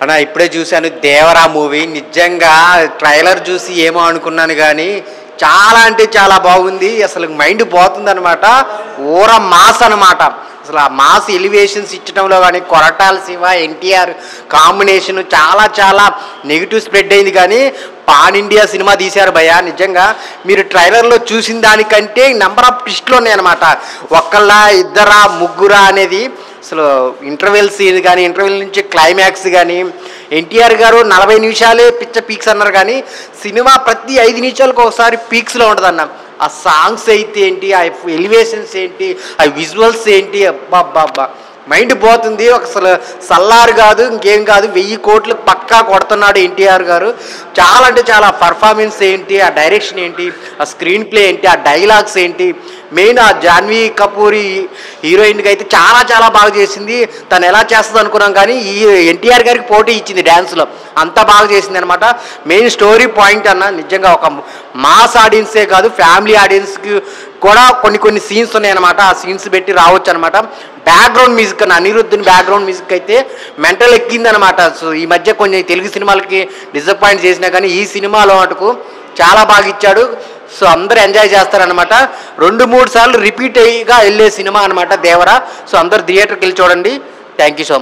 అన్నా ఇప్పుడే చూశాను దేవరా మూవీ. నిజంగా ట్రైలర్ చూసి ఏమో అనుకున్నాను కానీ చాలా అంటే చాలా బాగుంది. అసలు మైండ్ పోతుంది అనమాట. ఊర మాస్ అనమాట. అసలు ఆ మాస్ ఎలివేషన్స్ ఇచ్చడంలో కానీ కొరటాల శివ ఎన్టీఆర్ కాంబినేషన్ చాలా చాలా నెగిటివ్ స్ప్రెడ్ అయింది. కానీ పాన్ ఇండియా సినిమా తీశారు భయ్యా. నిజంగా మీరు ట్రైలర్లో చూసిన దానికంటే నెంబర్ ఆఫ్ ట్విస్ట్లు ఉన్నాయన్నమాట. ఒక్కళ్ళ ఇద్దరా ముగ్గురా అనేది అసలు ఇంటర్వెల్ సీన్ కానీ ఇంటర్వెల్ నుంచి క్లైమాక్స్ కానీ ఎన్టీఆర్ గారు 40 నిమిషాలే పిచ్చ పీక్స్ అన్నారు. కానీ సినిమా ప్రతి 5 నిమిషాలకు ఒకసారి పీక్స్లో ఉంటుందన్న. ఆ సాంగ్స్ అయితే ఏంటి, ఆ ఎలివేషన్స్ ఏంటి, ఆ విజువల్స్ ఏంటి, అబ్బా మైండ్ పోతుంది. అసలు సల్లారు కాదు ఇంకేం కాదు. 1000 కోట్లు పక్కా కొడుతున్నాడు ఎన్టీఆర్ గారు. చాలా అంటే చాలా పర్ఫార్మెన్స్ ఏంటి, ఆ డైరెక్షన్ ఏంటి, ఆ స్క్రీన్ ప్లే ఏంటి, ఆ డైలాగ్స్ ఏంటి, మెయిన్ ఆ జాన్వీ కపూర్ హీరోయిన్కి అయితే చాలా చాలా బాగా చేసింది. తను ఎలా చేస్తుంది అనుకున్నాం కానీ ఈ ఎన్టీఆర్ గారికి పోటీ ఇచ్చింది డ్యాన్స్లో. అంత బాగా చేసింది అనమాట. మెయిన్ స్టోరీ పాయింట్ అన్న నిజంగా ఒక మాస్ ఆడియన్సే కాదు ఫ్యామిలీ ఆడియన్స్కి కూడా కొన్ని సీన్స్ ఉన్నాయన్నమాట. ఆ సీన్స్ పెట్టి రావచ్చు అనమాట. బ్యాక్గ్రౌండ్ మ్యూజిక్ అన్న అనిరుద్ధుని బ్యాక్గ్రౌండ్ మ్యూజిక్ అయితే మెంటల్ ఎక్కిందనమాట. సో ఈ మధ్య కొన్ని తెలుగు సినిమాలకి డిసప్పాయింట్ చేసినా కానీ ఈ సినిమాలో మటుకు చాలా బాగా ఇచ్చాడు. సో అందరూ ఎంజాయ్ చేస్తారనమాట. 2-3 సార్లు రిపీట్ అయ్యిగా వెళ్ళే సినిమా అనమాట దేవరా. సో అందరు థియేటర్కి వెళ్ళి చూడండి. Thank you so much.